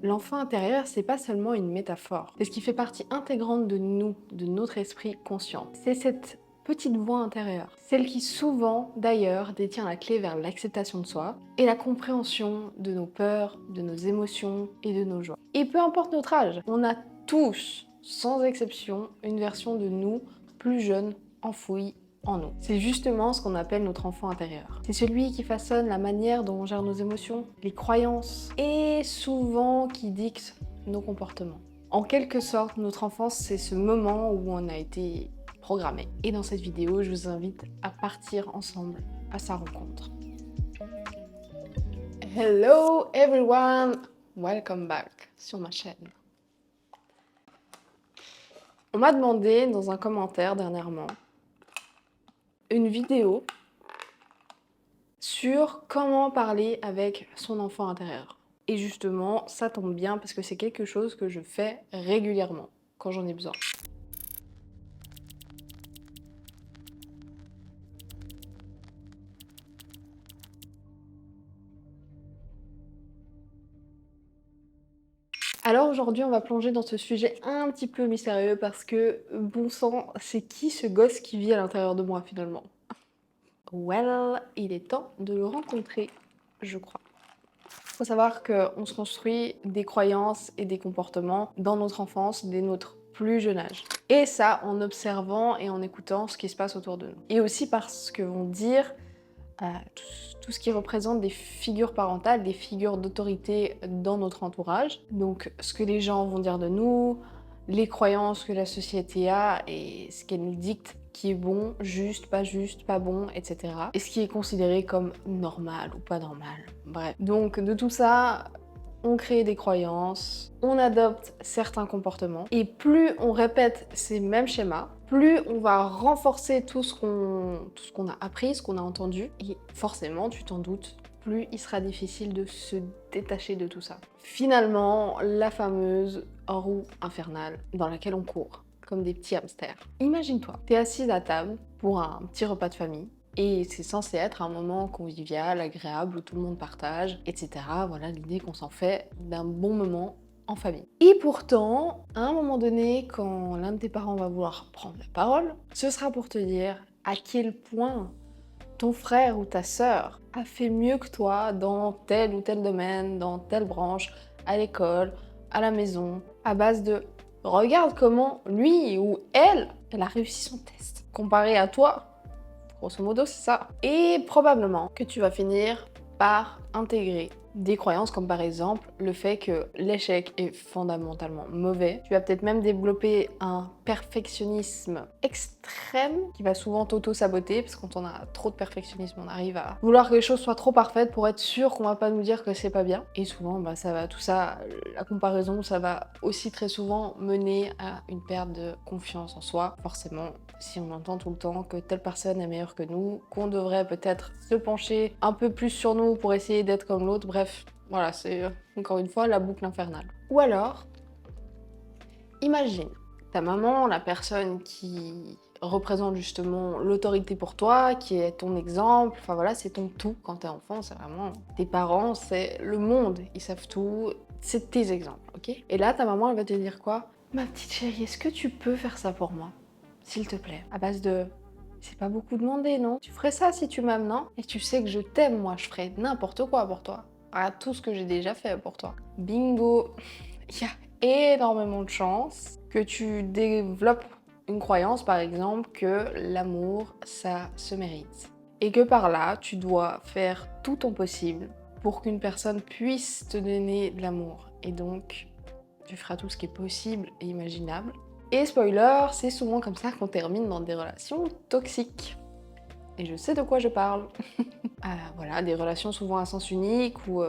L'enfant intérieur, c'est pas seulement une métaphore. C'est ce qui fait partie intégrante de nous, de notre esprit conscient. C'est cette petite voix intérieure. Celle qui souvent, d'ailleurs, détient la clé vers l'acceptation de soi et la compréhension de nos peurs, de nos émotions et de nos joies. Et peu importe notre âge, on a tous, sans exception, une version de nous plus jeune, enfouie en nous. C'est justement ce qu'on appelle notre enfant intérieur. C'est celui qui façonne la manière dont on gère nos émotions, les croyances et souvent qui dicte nos comportements. En quelque sorte, notre enfance, c'est ce moment où on a été programmé. Et dans cette vidéo, je vous invite à partir ensemble à sa rencontre. Hello everyone! Welcome back sur ma chaîne. On m'a demandé dans un commentaire dernièrement une vidéo sur comment parler avec son enfant intérieur. Et justement, ça tombe bien parce que c'est quelque chose que je fais régulièrement quand j'en ai besoin. Alors aujourd'hui, on va plonger dans ce sujet un petit peu mystérieux parce que, bon sang, c'est qui ce gosse qui vit à l'intérieur de moi finalement? Well, il est temps de le rencontrer, je crois. Faut savoir qu'on se construit des croyances et des comportements dans notre enfance, dès notre plus jeune âge. Et ça en observant et en écoutant ce qui se passe autour de nous. Et aussi parce que vont dire tout ce qui représente des figures parentales, des figures d'autorité dans notre entourage. Donc ce que les gens vont dire de nous, les croyances que la société a et ce qu'elle nous dicte qui est bon, juste, pas bon, etc. Et ce qui est considéré comme normal ou pas normal. Bref. Donc de tout ça, on crée des croyances, on adopte certains comportements, et plus on répète ces mêmes schémas, plus on va renforcer tout ce qu'on a appris, ce qu'on a entendu, et forcément, tu t'en doutes, plus il sera difficile de se détacher de tout ça. Finalement, la fameuse roue infernale dans laquelle on court, comme des petits hamsters. Imagine-toi, t'es assise à table pour un petit repas de famille, et c'est censé être un moment convivial, agréable, où tout le monde partage, etc. Voilà l'idée qu'on s'en fait d'un bon moment en famille. Et pourtant, à un moment donné, quand l'un de tes parents va vouloir prendre la parole, ce sera pour te dire à quel point ton frère ou ta sœur a fait mieux que toi dans tel ou tel domaine, dans telle branche, à l'école, à la maison, à base de regarde comment lui ou elle a réussi son test. Comparé à toi, grosso modo, c'est ça. Et probablement que tu vas finir par intégrer des croyances comme par exemple le fait que l'échec est fondamentalement mauvais. Tu vas peut-être même développer un perfectionnisme extrême qui va souvent t'auto-saboter parce que quand on a trop de perfectionnisme, on arrive à vouloir que les choses soient trop parfaites pour être sûr qu'on va pas nous dire que c'est pas bien. Et souvent, tout ça, la comparaison, ça va aussi très souvent mener à une perte de confiance en soi. Forcément, si on entend tout le temps que telle personne est meilleure que nous, qu'on devrait peut-être se pencher un peu plus sur nous pour essayer d'être comme l'autre, bref, voilà, c'est encore une fois la boucle infernale. Ou alors, imagine, ta maman, la personne qui représente justement l'autorité pour toi, qui est ton exemple, enfin voilà, c'est ton tout quand t'es enfant, c'est vraiment tes parents, c'est le monde, ils savent tout, c'est tes exemples, ok? Et là, ta maman, elle va te dire quoi? Ma petite chérie, est-ce que tu peux faire ça pour moi? S'il te plaît. À base de... C'est pas beaucoup demandé, non? Tu ferais ça si tu m'aimes, non? Et tu sais que je t'aime, moi, je ferais n'importe quoi pour toi. Ah, tout ce que j'ai déjà fait pour toi. Bingo! Il y a énormément de chances que tu développes une croyance, par exemple, que l'amour, ça se mérite. Et que par là, tu dois faire tout ton possible pour qu'une personne puisse te donner de l'amour. Et donc, tu feras tout ce qui est possible et imaginable. Et spoiler, c'est souvent comme ça qu'on termine dans des relations toxiques. Et je sais de quoi je parle. Voilà, des relations souvent à sens unique où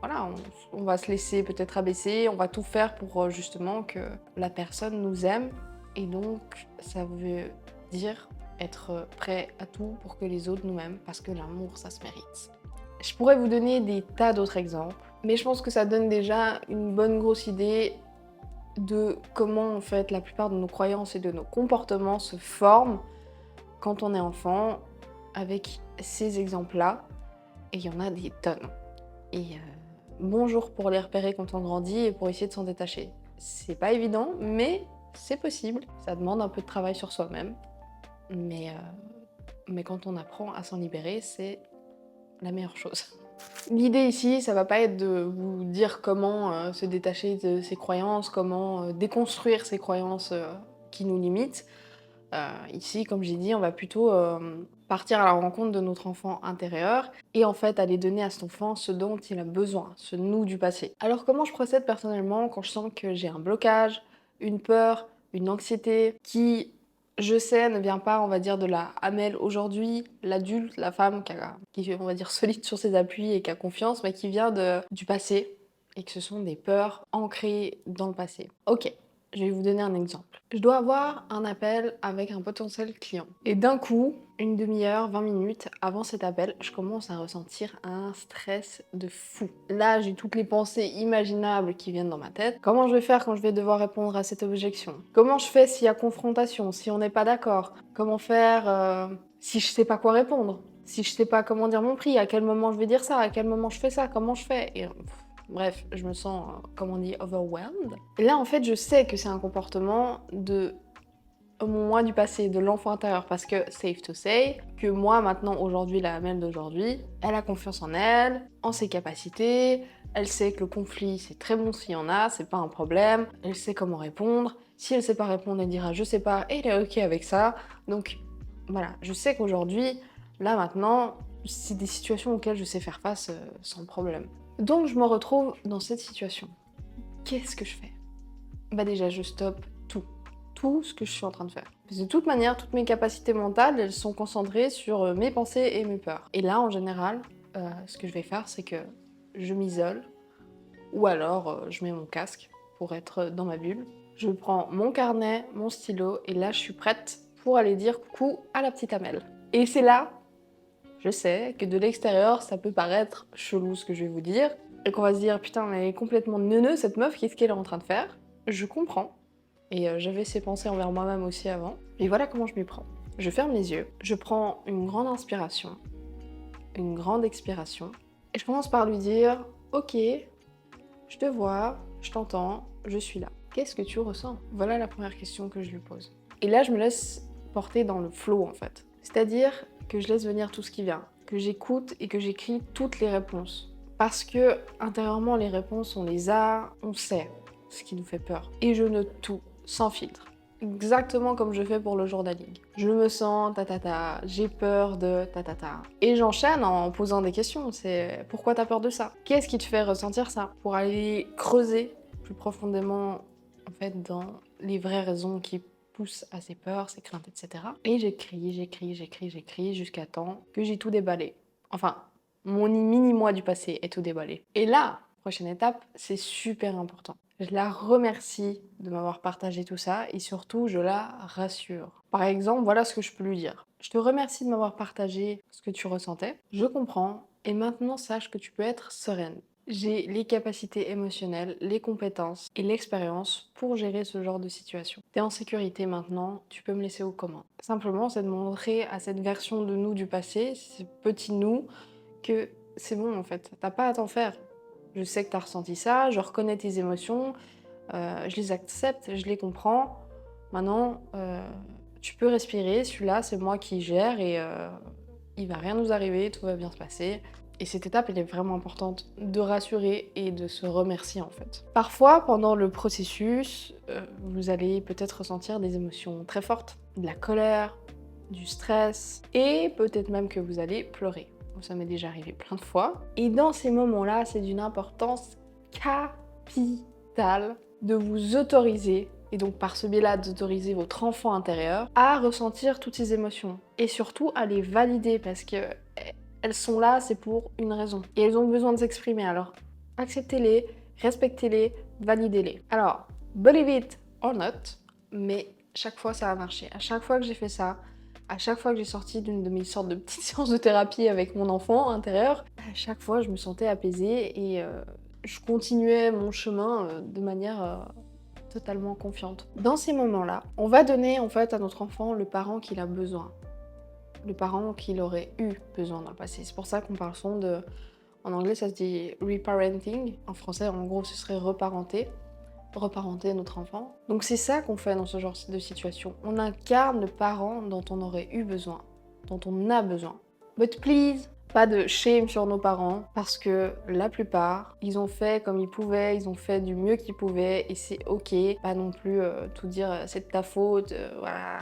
voilà, on va se laisser peut-être abaisser, on va tout faire pour justement que la personne nous aime. Et donc, ça veut dire être prêt à tout pour que les autres nous aiment, parce que l'amour, ça se mérite. Je pourrais vous donner des tas d'autres exemples, mais je pense que ça donne déjà une bonne grosse idée de comment en fait la plupart de nos croyances et de nos comportements se forment quand on est enfant avec ces exemples-là. Et il y en a des tonnes. Et bons jours pour les repérer quand on grandit et pour essayer de s'en détacher. C'est pas évident, mais c'est possible. Ça demande un peu de travail sur soi-même. Mais quand on apprend à s'en libérer, c'est la meilleure chose. L'idée ici, ça va pas être de vous dire comment se détacher de ses croyances, comment déconstruire ces croyances qui nous limitent. Ici, comme j'ai dit, on va plutôt partir à la rencontre de notre enfant intérieur et en fait aller donner à cet enfant ce dont il a besoin, ce nous du passé. Alors comment je procède personnellement quand je sens que j'ai un blocage, une peur, une anxiété qui, je sais, ne vient pas, on va dire, de la Amel aujourd'hui, l'adulte, la femme qui est, on va dire, solide sur ses appuis et qui a confiance, mais qui vient du passé et que ce sont des peurs ancrées dans le passé. Ok, je vais vous donner un exemple. Je dois avoir un appel avec un potentiel client. Et d'un coup, une demi-heure, 20 minutes avant cet appel, je commence à ressentir un stress de fou. Là, j'ai toutes les pensées imaginables qui viennent dans ma tête. Comment je vais faire quand je vais devoir répondre à cette objection? Comment je fais s'il y a confrontation, si on n'est pas d'accord? Comment faire si je sais pas quoi répondre? Si je sais pas comment dire mon prix? À quel moment je vais dire ça? À quel moment je fais ça? Comment je fais? Bref, je me sens, comme on dit, overwhelmed. Et là, en fait, je sais que c'est un comportement de moi du passé, de l'enfant intérieur, parce que, safe to say, que moi, maintenant, aujourd'hui, la Amel d'aujourd'hui, elle a confiance en elle, en ses capacités, elle sait que le conflit, c'est très bon s'il y en a, c'est pas un problème, elle sait comment répondre, si elle sait pas répondre, elle dira « je sais pas » et elle est ok avec ça. Donc, voilà, je sais qu'aujourd'hui, là, maintenant, c'est des situations auxquelles je sais faire face sans problème. Donc je me retrouve dans cette situation. Qu'est-ce que je fais? Bah déjà je stoppe tout ce que je suis en train de faire. Parce que de toute manière, toutes mes capacités mentales, elles sont concentrées sur mes pensées et mes peurs. Et là, en général, ce que je vais faire, c'est que je m'isole, ou alors je mets mon casque pour être dans ma bulle. Je prends mon carnet, mon stylo, et là je suis prête pour aller dire coucou à la petite Amel. Et c'est là, je sais que de l'extérieur, ça peut paraître chelou ce que je vais vous dire, et qu'on va se dire putain mais elle est complètement neuneu cette meuf, qu'est-ce qu'elle est en train de faire? Je comprends, et j'avais ces pensées envers moi-même aussi avant, et voilà comment je m'y prends. Je ferme les yeux, je prends une grande inspiration, une grande expiration, et je commence par lui dire ok, je te vois, je t'entends, je suis là. Qu'est-ce que tu ressens? Voilà la première question que je lui pose. Et là je me laisse porter dans le flow en fait. C'est-à-dire que je laisse venir tout ce qui vient, que j'écoute et que j'écris toutes les réponses. Parce que intérieurement, les réponses, on les a, on sait ce qui nous fait peur. Et je note tout, sans filtre. Exactement comme je fais pour le journaling. Je me sens j'ai peur de Et j'enchaîne en posant des questions. C'est pourquoi t'as peur de ça? Qu'est-ce qui te fait ressentir ça? Pour aller creuser plus profondément, en fait, dans les vraies raisons qui poussent à ses peurs, ses craintes, etc. Et j'écris jusqu'à temps que j'ai tout déballé. Enfin, mon mini-moi du passé est tout déballé. Et là, prochaine étape, c'est super important. Je la remercie de m'avoir partagé tout ça et surtout, je la rassure. Par exemple, voilà ce que je peux lui dire. Je te remercie de m'avoir partagé ce que tu ressentais. Je comprends et maintenant sache que tu peux être sereine. J'ai les capacités émotionnelles, les compétences et l'expérience pour gérer ce genre de situation. T'es en sécurité maintenant, tu peux me laisser aux commandes. Simplement, c'est de montrer à cette version de nous du passé, ce petit nous, que c'est bon en fait, t'as pas à t'en faire. Je sais que t'as ressenti ça, je reconnais tes émotions, je les accepte, je les comprends. Maintenant, tu peux respirer, celui-là c'est moi qui gère et il va rien nous arriver, tout va bien se passer. Et cette étape, elle est vraiment importante de rassurer et de se remercier en fait. Parfois, pendant le processus, vous allez peut-être ressentir des émotions très fortes, de la colère, du stress et peut-être même que vous allez pleurer. Ça m'est déjà arrivé plein de fois. Et dans ces moments-là, c'est d'une importance capitale de vous autoriser, et donc par ce biais-là d'autoriser votre enfant intérieur à ressentir toutes ces émotions. Et surtout à les valider parce que elles sont là, c'est pour une raison. Et elles ont besoin de s'exprimer. Alors acceptez-les, respectez-les, validez-les. Alors, believe it or not, mais chaque fois ça a marché. À chaque fois que j'ai fait ça, à chaque fois que j'ai sorti d'une de mes sortes de petites séances de thérapie avec mon enfant intérieur, à chaque fois je me sentais apaisée et je continuais mon chemin de manière totalement confiante. Dans ces moments-là, on va donner en fait à notre enfant le parent qu'il a besoin. Le parent qu'il aurait eu besoin dans le passé. C'est pour ça qu'on parle souvent de En anglais, ça se dit reparenting. En français, en gros, ce serait reparenter. Reparenter notre enfant. Donc c'est ça qu'on fait dans ce genre de situation. On incarne le parent dont on aurait eu besoin, dont on a besoin. But please, pas de shame sur nos parents, parce que la plupart, ils ont fait comme ils pouvaient, ils ont fait du mieux qu'ils pouvaient, et c'est ok. Pas non plus tout dire c'est de ta faute, voilà,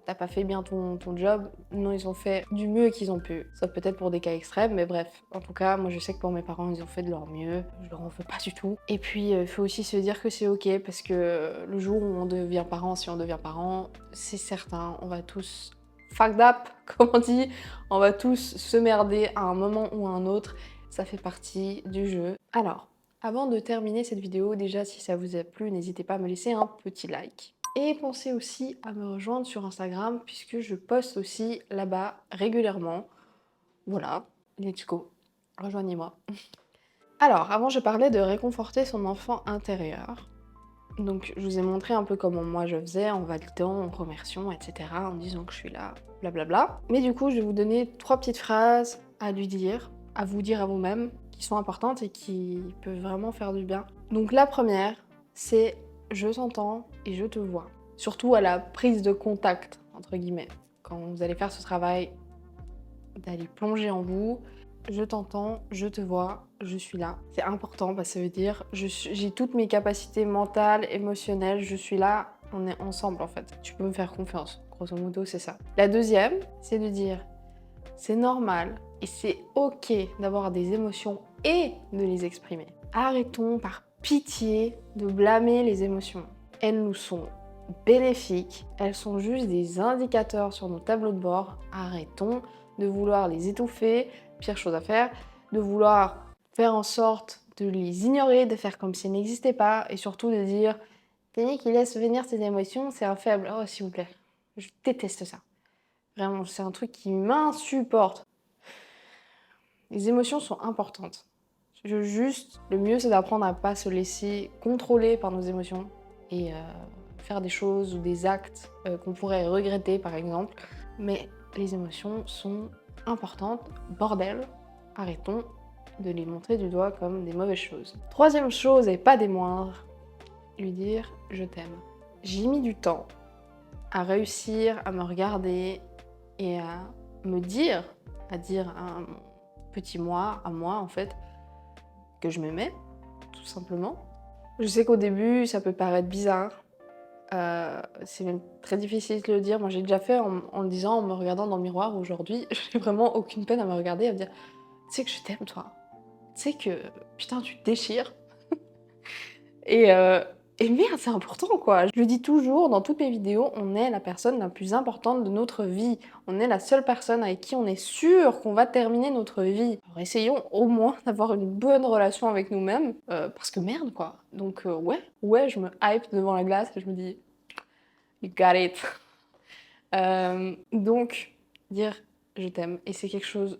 t'as pas fait bien ton job. Non, ils ont fait du mieux qu'ils ont pu. Sauf peut-être pour des cas extrêmes, mais bref. En tout cas, moi je sais que pour mes parents, ils ont fait de leur mieux. Je leur en veux pas du tout. Et puis, il faut aussi se dire que c'est ok, parce que le jour où on devient parent, si on devient parent, c'est certain, on va tous fucked up, comme on dit, on va tous se merder à un moment ou à un autre, ça fait partie du jeu. Alors, avant de terminer cette vidéo, déjà si ça vous a plu, n'hésitez pas à me laisser un petit like. Et pensez aussi à me rejoindre sur Instagram, puisque je poste aussi là-bas régulièrement. Voilà, let's go, rejoignez-moi. Alors, avant je parlais de réconforter son enfant intérieur. Donc je vous ai montré un peu comment moi je faisais en validant, en remerciant, etc. En disant que je suis là, blablabla. Mais du coup, je vais vous donner 3 petites phrases à lui dire, à vous dire à vous-même, qui sont importantes et qui peuvent vraiment faire du bien. Donc la première, c'est je t'entends et je te vois. Surtout à la prise de contact, entre guillemets. Quand vous allez faire ce travail d'aller plonger en vous, je t'entends, je te vois, je suis là. C'est important parce que ça veut dire j'ai toutes mes capacités mentales, émotionnelles, je suis là, on est ensemble en fait. Tu peux me faire confiance. Grosso modo, c'est ça. La deuxième, c'est de dire c'est normal et c'est ok d'avoir des émotions et de les exprimer. Arrêtons par pitié de blâmer les émotions. Elles nous sont bénéfiques, elles sont juste des indicateurs sur nos tableaux de bord. Arrêtons de vouloir les étouffer, pire chose à faire, de vouloir faire en sorte de les ignorer, de faire comme si elles n'existaient pas, et surtout de dire Tenez qui laisse venir ses émotions, c'est un faible. Oh s'il vous plaît, je déteste ça. Vraiment, c'est un truc qui m'insupporte. Les émotions sont importantes. Juste, le mieux c'est d'apprendre à pas se laisser contrôler par nos émotions et faire des choses ou des actes qu'on pourrait regretter par exemple. Mais les émotions sont importantes. Bordel, arrêtons de les montrer du doigt comme des mauvaises choses. Troisième chose, et pas des moindres, lui dire « je t'aime ». J'ai mis du temps à réussir à me regarder et à me dire, à dire à mon petit moi, à moi en fait, que je m'aimais, tout simplement. Je sais qu'au début, ça peut paraître bizarre. C'est même très difficile de le dire. Moi, j'ai déjà fait en le disant, en me regardant dans le miroir aujourd'hui. J'ai vraiment aucune peine à me regarder et à me dire « Tu sais que je t'aime, toi. Tu sais que, putain, tu te déchires. » Et, et merde, c'est important, quoi. Je le dis toujours dans toutes mes vidéos, on est la personne la plus importante de notre vie. On est la seule personne avec qui on est sûr qu'on va terminer notre vie. Alors essayons au moins d'avoir une bonne relation avec nous-mêmes, parce que merde, quoi. Donc ouais, je me hype devant la glace et je me dis « You got it ». Donc, dire « je t'aime ». Et c'est quelque chose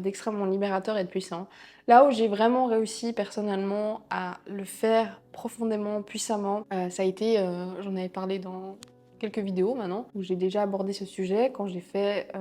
d'extrêmement libérateur et de puissant. Là où j'ai vraiment réussi personnellement à le faire profondément, puissamment, ça a été, j'en avais parlé dans quelques vidéos maintenant, où j'ai déjà abordé ce sujet quand j'ai fait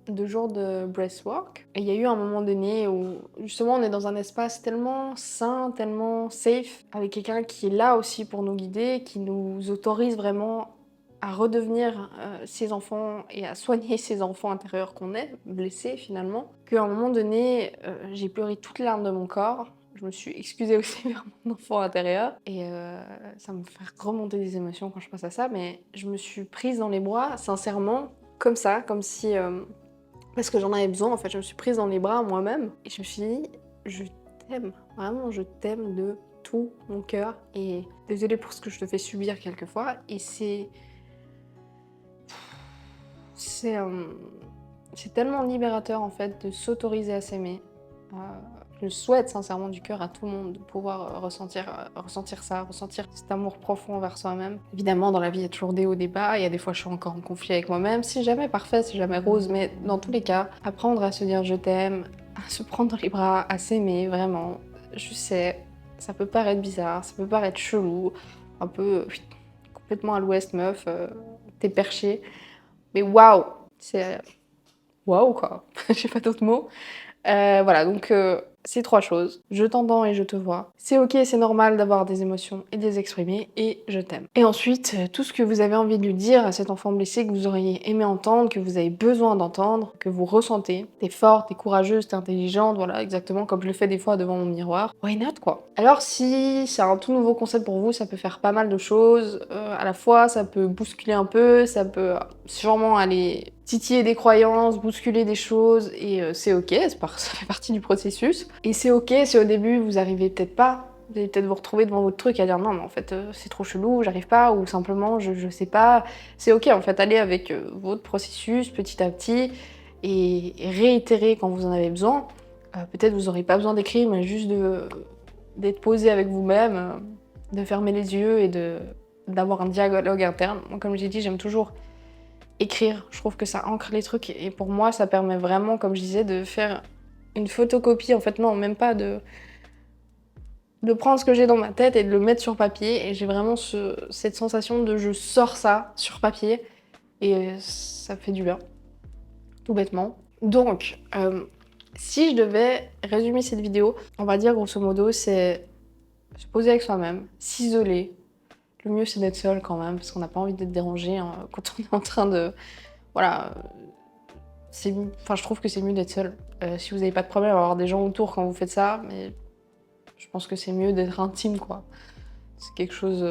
2 jours de breathwork. Et il y a eu un moment donné où justement on est dans un espace tellement sain, tellement safe, avec quelqu'un qui est là aussi pour nous guider, qui nous autorise vraiment à redevenir ses enfants et à soigner ses enfants intérieurs qu'on est, blessés finalement, qu'à un moment donné, j'ai pleuré toutes les larmes de mon corps. Je me suis excusée aussi vers mon enfant intérieur. Et ça me fait remonter des émotions quand je pense à ça, mais je me suis prise dans les bras, sincèrement, comme ça, comme si... parce que j'en avais besoin, en fait, je me suis prise dans les bras moi-même. Et je me suis dit, je t'aime, vraiment, je t'aime de tout mon cœur. Et désolée pour ce que je te fais subir quelquefois. Et c'est tellement libérateur en fait de s'autoriser à s'aimer. Je le souhaite sincèrement du cœur à tout le monde de pouvoir ressentir ça, ressentir cet amour profond envers soi-même. Évidemment, dans la vie, il y a toujours des hauts, des bas, il y a des fois je suis encore en conflit avec moi-même. C'est jamais parfait, c'est jamais rose, mais dans tous les cas, apprendre à se dire je t'aime, à se prendre dans les bras, à s'aimer, vraiment. Je sais, ça peut paraître bizarre, ça peut paraître chelou, un peu complètement à l'ouest meuf, t'es perché. Mais waouh, c'est waouh quoi, j'ai pas d'autres mots. Voilà, donc c'est 3 choses. Je t'entends et je te vois. C'est OK, c'est normal d'avoir des émotions et de les exprimer et je t'aime. Et ensuite, tout ce que vous avez envie de lui dire à cet enfant blessé que vous auriez aimé entendre, que vous avez besoin d'entendre, que vous ressentez. T'es forte, t'es courageuse, t'es intelligente, voilà, exactement comme je le fais des fois devant mon miroir. Why not, quoi? Alors si c'est un tout nouveau concept pour vous, ça peut faire pas mal de choses. À la fois, ça peut bousculer un peu, ça peut sûrement aller titiller des croyances, bousculer des choses, et c'est OK, ça fait partie du processus. Et c'est OK si au début vous arrivez peut-être pas, vous allez peut-être vous retrouver devant votre truc à dire non mais en fait c'est trop chelou, j'arrive pas, ou simplement je sais pas. C'est OK en fait, allez avec votre processus petit à petit et réitérer quand vous en avez besoin. Peut-être vous aurez pas besoin d'écrire, mais juste d'être posé avec vous-même, de fermer les yeux et d'avoir un dialogue interne. Moi, comme j'ai dit, j'aime toujours écrire, je trouve que ça ancre les trucs et pour moi ça permet vraiment, comme je disais, de faire une photocopie, en fait non, même pas de prendre ce que j'ai dans ma tête et de le mettre sur papier, et j'ai vraiment cette sensation de je sors ça sur papier et ça fait du bien, tout bêtement. Donc, si je devais résumer cette vidéo, on va dire grosso modo, c'est se poser avec soi-même, s'isoler. Le mieux c'est d'être seul quand même, parce qu'on n'a pas envie d'être dérangé hein, quand on est en train de... Voilà, enfin, je trouve que c'est mieux d'être seul. Si vous n'avez pas de problème à avoir des gens autour quand vous faites ça, mais je pense que c'est mieux d'être intime, quoi. C'est quelque chose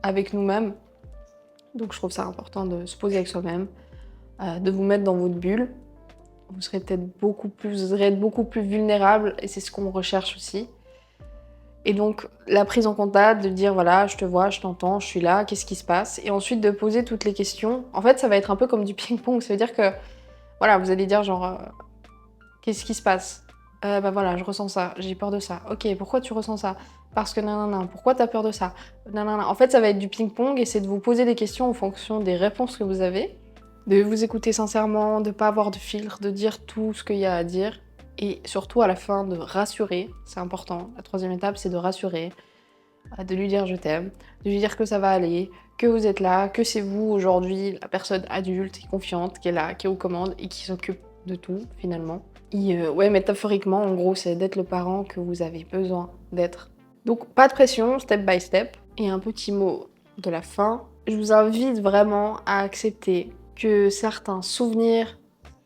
avec nous-mêmes. Donc je trouve ça important de se poser avec soi-même, de vous mettre dans votre bulle. Vous serez peut-être vous serez beaucoup plus vulnérable, et c'est ce qu'on recherche aussi. Et donc la prise en contact, de dire voilà, je te vois, je t'entends, je suis là, qu'est-ce qui se passe? Et ensuite de poser toutes les questions. En fait, ça va être un peu comme du ping-pong, ça veut dire que voilà, vous allez dire genre qu'est-ce qui se passe? Bah voilà, je ressens ça, j'ai peur de ça. OK, pourquoi tu ressens ça? Parce que nanana. Pourquoi t'as peur de ça? Nanana. En fait, ça va être du ping-pong et c'est de vous poser des questions en fonction des réponses que vous avez, de vous écouter sincèrement, de pas avoir de filtre, de dire tout ce qu'il y a à dire et surtout à la fin de rassurer, c'est important. La troisième étape, c'est de rassurer, de lui dire je t'aime, de lui dire que ça va aller, que vous êtes là, que c'est vous aujourd'hui la personne adulte et confiante qui est là, qui est aux commandes et qui s'occupe de tout finalement. Et ouais, métaphoriquement, en gros, c'est d'être le parent que vous avez besoin d'être. Donc pas de pression, step by step. Et un petit mot de la fin, je vous invite vraiment à accepter que certains souvenirs,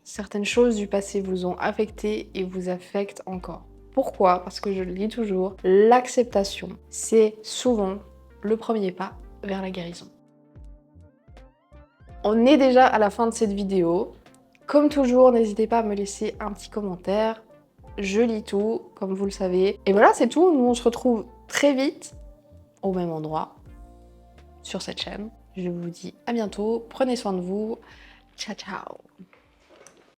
certaines choses du passé vous ont affecté et vous affectent encore. Pourquoi? Parce que je le dis toujours, l'acceptation, c'est souvent le premier pas vers la guérison. On est déjà à la fin de cette vidéo. Comme toujours, n'hésitez pas à me laisser un petit commentaire. Je lis tout, comme vous le savez. Et voilà, c'est tout. Nous, on se retrouve très vite au même endroit sur cette chaîne. Je vous dis à bientôt. Prenez soin de vous. Ciao, ciao.